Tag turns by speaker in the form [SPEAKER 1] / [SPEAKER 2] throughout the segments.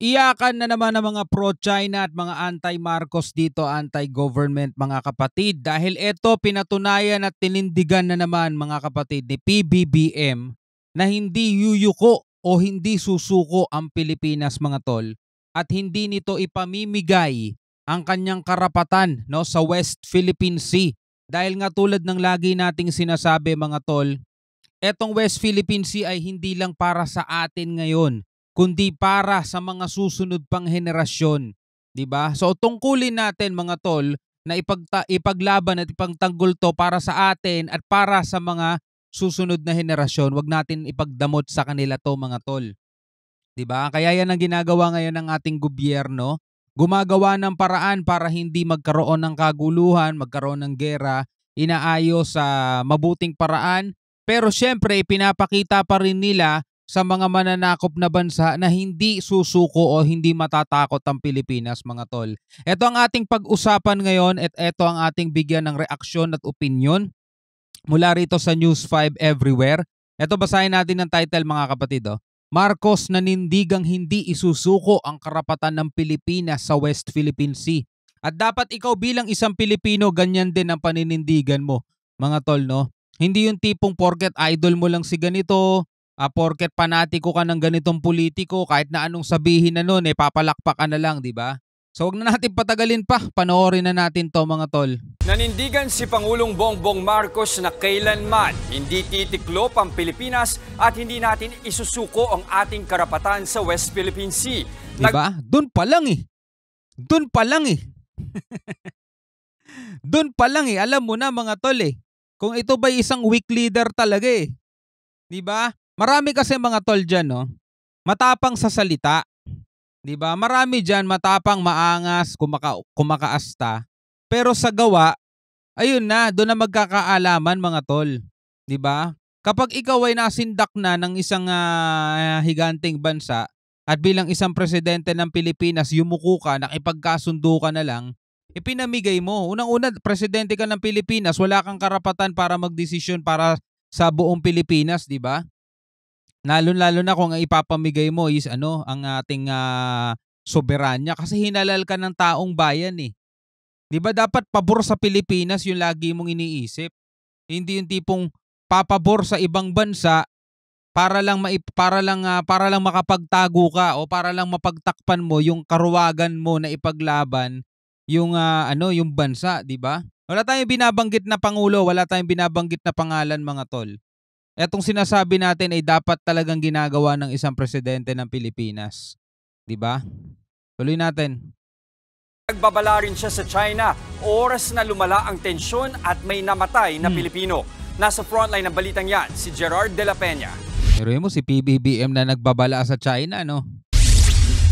[SPEAKER 1] Iyakan na naman ng mga pro-China at mga anti-Marcos dito, anti-government mga kapatid. Dahil ito pinatunayan at tinindigan na naman mga kapatid ni PBBM na hindi yuyuko o hindi susuko ang Pilipinas mga tol. At hindi nito ipamimigay ang kanyang karapatan no, sa West Philippine Sea. Dahil nga tulad ng lagi nating sinasabi mga tol, etong West Philippine Sea ay hindi lang para sa atin ngayon, kundi para sa mga susunod pang henerasyon, 'di ba? So tungkulin natin mga tol na ipaglaban at ipagtanggol to para sa atin at para sa mga susunod na henerasyon. Huwag natin ipagdamot sa kanila to mga tol, 'di ba? Kaya yan ang ginagawa ngayon ng ating gobyerno. Gumagawa ng paraan para hindi magkaroon ng kaguluhan, magkaroon ng gera, inaayos sa mabuting paraan. Pero syempre, pinapakita pa rin nila sa mga mananakop na bansa na hindi susuko o hindi matatakot ang Pilipinas mga tol. Ito ang ating pag-usapan ngayon at ito ang ating bigyan ng reaksyon at opinyon mula rito sa News 5 Everywhere. Ito basahin natin ang title mga kapatid. Marcos nanindigang hindi isusuko ang karapatan ng Pilipinas sa West Philippine Sea. At dapat ikaw bilang isang Pilipino, ganyan din ang paninindigan mo mga tol, no? Hindi yung tipong porket idol mo lang si ganito, porket panatiko ka ng ganitong politiko, kahit na anong sabihin na nun, papalakpak ka na lang, di ba? So huwag na natin patagalin pa, panoorin na natin to mga tol.
[SPEAKER 2] Nanindigan si Pangulong Bongbong Marcos na kailanman hindi titiklop ang Pilipinas at hindi natin isusuko ang ating karapatan sa West Philippine Sea.
[SPEAKER 1] Diba? Doon pa lang eh. Doon pa lang eh. Doon pa lang eh. Alam mo na mga tol eh. Kung ito ba isang weak leader talaga eh. Diba? Marami kasi mga tol dyan, no? Matapang sa salita. Diba? Marami dyan matapang, maangas, kumakaasta. Pero sa gawa, ayun na, doon na magkakaalaman mga tol. Diba? Kapag ikaw ay nasindak na ng isang higanting bansa at bilang isang presidente ng Pilipinas, yumuko ka, nakipagkasundo ka na lang, ipinamigay mo. Unang-una, presidente ka ng Pilipinas, wala kang karapatan para magdesisyon para sa buong Pilipinas, di ba? Lalo na kung ipapamigay mo is ang ating soberanya kasi hinalal ka ng taong bayan eh. 'Di ba dapat pabor sa Pilipinas yung lagi mong iniisip. Hindi yung tipong papabor sa ibang bansa para lang makapagtago ka o para lang mapagtakpan mo yung karuwagan mo na ipaglaban yung yung bansa, 'di ba? Wala tayong binabanggit na pangulo, wala tayong binabanggit na pangalan mga tol. Etong sinasabi natin ay dapat talagang ginagawa ng isang presidente ng Pilipinas. 'Di ba? Tuloy natin.
[SPEAKER 2] Nagbabala rin siya sa China. Oras na lumala ang tensyon at may namatay na Pilipino. Nasa frontline ng balitang yan, si Gerard de la Peña.
[SPEAKER 1] Pero mo si PBBM na nagbabala sa China, no?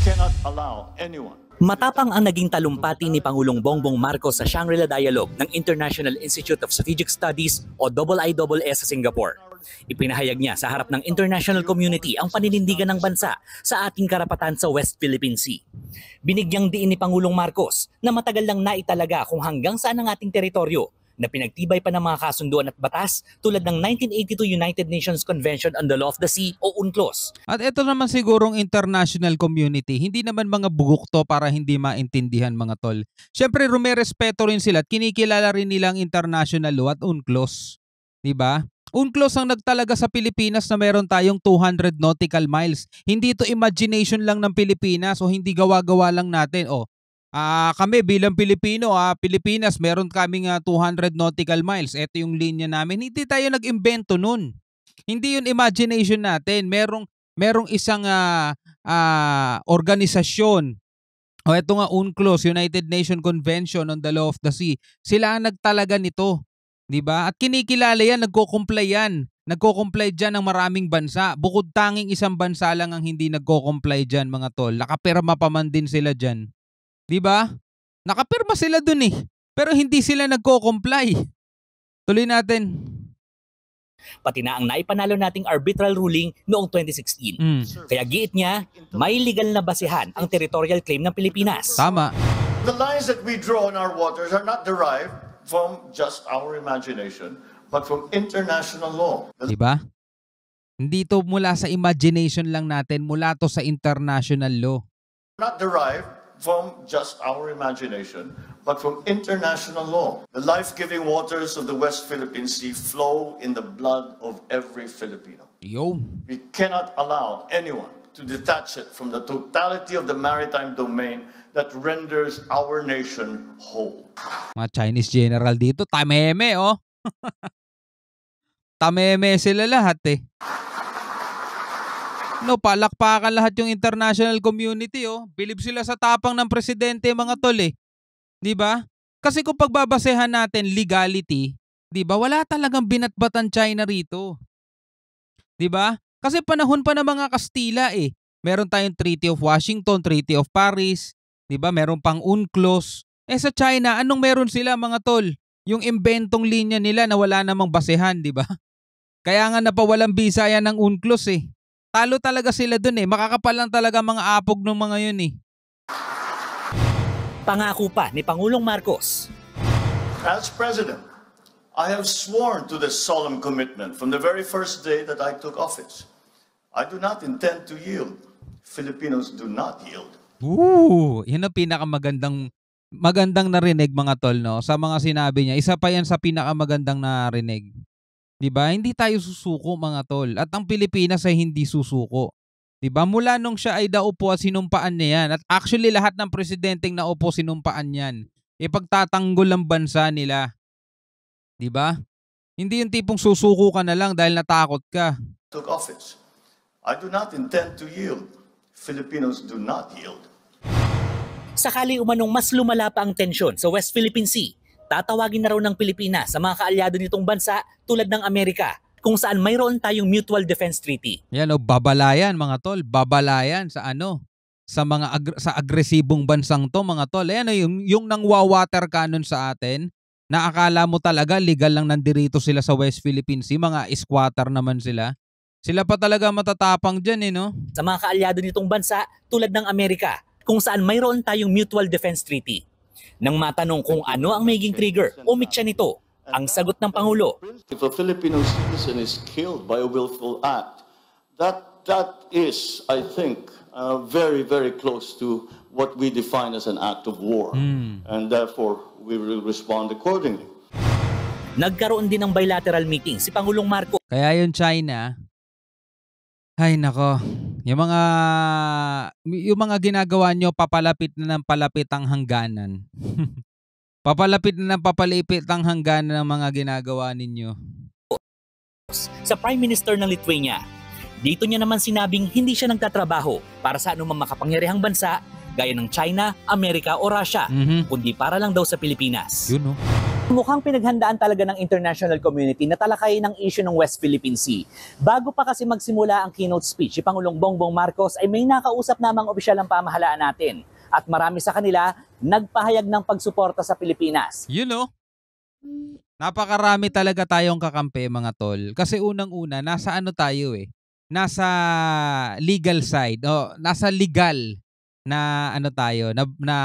[SPEAKER 3] Cannot allow anyone.
[SPEAKER 4] Matapang ang naging talumpati ni Pangulong Bongbong Marcos sa Shangri-La Dialogue ng International Institute of Strategic Studies o IISS sa Singapore. Ipinahayag niya sa harap ng international community ang paninindigan ng bansa sa ating karapatan sa West Philippine Sea. Binigyang diin ni Pangulong Marcos na matagal lang naitalaga kung hanggang saan ang ating teritoryo na pinagtibay pa ng mga kasunduan at batas tulad ng 1982 United Nations Convention on the Law of the Sea o UNCLOS.
[SPEAKER 1] At ito naman sigurong international community, hindi naman mga bugok to para hindi maintindihan mga tol. Siyempre rumerespeto rin sila at kinikilala rin nilang international law at UNCLOS. Diba? UNCLOS ang nagtalaga sa Pilipinas na meron tayong 200 nautical miles. Hindi ito imagination lang ng Pilipinas o hindi gawa-gawa lang natin. Kami bilang Pilipino, Pilipinas, meron kaming 200 nautical miles. Ito yung linya namin. Hindi tayo nag-imbento nun. Hindi yun imagination natin. Merong isang organisasyon. O ito nga UNCLOS, United Nations Convention on the Law of the Sea. Sila ang nagtalaga nito. 'Di ba? At kinikilala yan, nagko-comply yan. Nagko-comply dyan ng maraming bansa. Bukod tanging isang bansa lang ang hindi nagko-comply dyan mga tol. Nakapirma pa man din sila dyan. 'Di ba? Nakapirma sila dun eh. Pero hindi sila nagko-comply. Tuloy natin.
[SPEAKER 4] Pati na ang naipanalo nating arbitral ruling noong 2016. Kaya giit niya, may legal na basihan ang territorial claim ng Pilipinas.
[SPEAKER 1] Tama.
[SPEAKER 3] The lines that we draw in our waters are not derived from just our imagination, but from international law.
[SPEAKER 1] Diba? Hindi to mula sa imagination lang natin, mula to sa international law.
[SPEAKER 3] not derived from just our imagination, but from international law. The life-giving waters of the West Philippine Sea flow in the blood of every Filipino.
[SPEAKER 1] Yo.
[SPEAKER 3] We cannot allow anyone to detach it from the totality of the maritime domain that renders our nation whole.
[SPEAKER 1] Mga Chinese general dito, tameme oh. Tameme sila lahat eh. No, palakpakan lahat yung international community oh. Bilib sila sa tapang ng presidente mga tol eh. 'Di ba? Kasi kung pagbabasehan natin legality, 'di ba? Wala talagang binatbatan China rito. 'Di ba? Kasi panahon pa ng mga Kastila eh. Meron tayong Treaty of Washington, Treaty of Paris, 'di ba? Meron pang UNCLOS. Eh sa China, anong meron sila mga tol? Yung imbentong linya nila na wala namang basehan, 'di ba? Kaya nga napawalang bisa yan ng UNCLOS eh. Talo talaga sila dun eh. Makakapal lang talaga mga apog ng mga yun eh.
[SPEAKER 4] Pangako pa ni Pangulong Marcos.
[SPEAKER 3] As President, I have sworn to this solemn commitment from the very first day that I took office. I do not intend to yield. Filipinos do not yield.
[SPEAKER 1] Yun ang magandang narinig mga tol no. Sa mga sinabi niya, isa pa yan sa pinakamagandang narinig. 'Di ba? Hindi tayo susuko mga tol. At ang Pilipinas ay hindi susuko. 'Di ba? Mula nung siya ay naupo at sinumpaan niya yan. At actually lahat ng presidenteng naupo sinumpaan yan. Ipagtatanggol ang bansa nila. 'Di ba? Hindi yung tipong susuko ka na lang dahil natakot ka.
[SPEAKER 3] Took office. I do not intend to yield. Filipinos do not yield.
[SPEAKER 4] Sakali umanong mas lumala pa ang tensyon sa West Philippine Sea, tatawagin na raw ng Pilipinas sa mga kaalyado nitong bansa tulad ng Amerika, kung saan mayroon tayong Mutual Defense Treaty.
[SPEAKER 1] Yan o, babalayan mga tol, babalayan sa ano? Sa agresibong bansang to mga tol. Ayan o, yung nangwa-water cannon sa atin, na akala mo talaga legal lang nandirito sila sa West Philippine Sea, mga squatter naman sila. Sila pa talaga matatapang dyan eh no?
[SPEAKER 4] Sa mga kaalyado nitong bansa tulad ng Amerika, kung saan mayroon tayong Mutual Defense Treaty. Nang matanong kung ano ang magiging trigger o mitya nito, ang sagot ng Pangulo.
[SPEAKER 3] If a Filipino citizen is killed by a willful act, that is, I think, very, very close to what we define as an act of war. And therefore, we will respond accordingly.
[SPEAKER 4] Nagkaroon din ng bilateral meeting si Pangulong Marcos.
[SPEAKER 1] Kaya yung China, ay nako, yung mga ginagawa nyo, papalapit na ng palapit ang hangganan. Papalapit na ng papalipit ang hangganan ng mga ginagawa ninyo.
[SPEAKER 4] Sa Prime Minister ng Lithuania, dito niya naman sinabing hindi siya nagtatrabaho para sa anumang makapangyarihang bansa gaya ng China, Amerika o Russia, kundi para lang daw sa Pilipinas.
[SPEAKER 1] Yun no?
[SPEAKER 4] Mukhang pinaghandaan talaga ng international community na talakayin ang issue ng West Philippine Sea. Bago pa kasi magsimula ang keynote speech, si Pangulong Bongbong Marcos ay may nakausap namang opisyal ng pamahalaan natin. At marami sa kanila nagpahayag ng pagsuporta sa Pilipinas.
[SPEAKER 1] You know, napakarami talaga tayong kakampi mga tol. Kasi unang-una, nasa ano tayo eh. Nasa legal side. O, nasa legal na ano tayo, na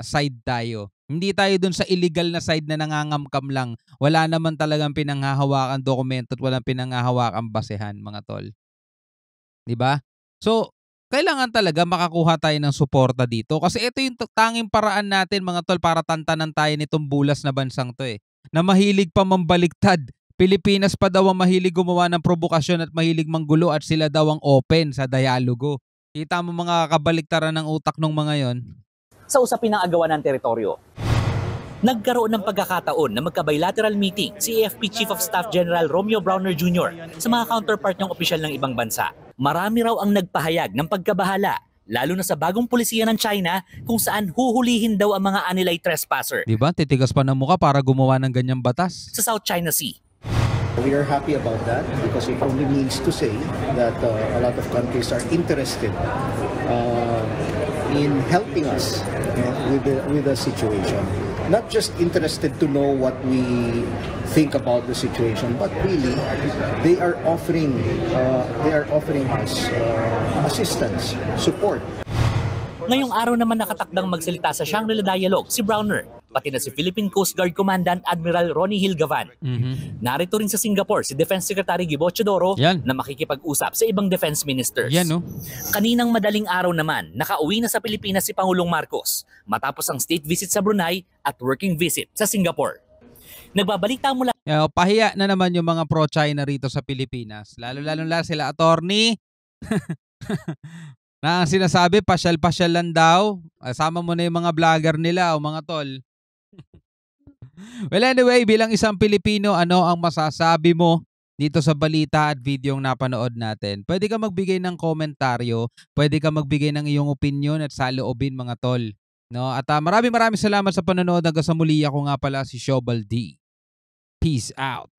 [SPEAKER 1] side tayo. Hindi tayo dun sa illegal na side na nangangamkam lang. Wala naman talagang pinanghahawakan dokumento at walang pinanghahawakan basehan, mga tol. 'Di ba? So, kailangan talaga makakuha tayo ng suporta dito kasi ito yung tanging paraan natin, mga tol, para tantanan tayo nitong bulas na bansang to eh. Na mahilig pa mambaliktad. Pilipinas pa daw ang mahilig gumawa ng provokasyon at mahilig manggulo at sila daw ang open sa dialogo. Kita mo mga kabaliktaran ng utak ng mga yon.
[SPEAKER 4] Sa usapin ng agawan ng teritoryo, nagkaroon ng pagkakataon na magka-bilateral meeting si AFP Chief of Staff General Romeo Browner Jr. sa mga counterpart ng opisyal ng ibang bansa. Marami raw ang nagpahayag ng pagkabahala, lalo na sa bagong pulisiya ng China kung saan huhulihin daw ang mga anilay trespasser.
[SPEAKER 1] Diba? Titigas pa ng mukha para gumawa ng ganyang batas.
[SPEAKER 4] Sa South China Sea.
[SPEAKER 5] We are happy about that because it only means to say that a lot of countries are interested in helping us with the situation. Not just interested to know what we think about the situation, but really they are offering us assistance, support.
[SPEAKER 4] Ngayong araw naman nakatakdang magsalita sa Shangri-La Dialogue si Browner pati na si Philippine Coast Guard Commandant Admiral Ronnie Hilgavan. Narito rin sa Singapore si Defense Secretary Gibo Chodoro
[SPEAKER 1] Yan.
[SPEAKER 4] na makikipag-usap sa ibang defense ministers.
[SPEAKER 1] Yan, no?
[SPEAKER 4] Kaninang madaling araw naman, nakauwi na sa Pilipinas si Pangulong Marcos matapos ang state visit sa Brunei at working visit sa Singapore. Nagbabalita mula
[SPEAKER 1] Pahiya na naman yung mga pro-China rito sa Pilipinas. Lalo-lalo sila attorney. Na ang sinasabi, pasyal-pasyal lang daw. Sama mo na yung mga vlogger nila o mga tol. Well, anyway, bilang isang Pilipino, ano ang masasabi mo dito sa balita at videong napanood natin? Pwede ka magbigay ng komentaryo, pwede ka magbigay ng iyong opinion at saloobin mga tol. No? At maraming salamat sa panonood. Hanggang sa muli, ako nga pala si Shobal D. Peace out.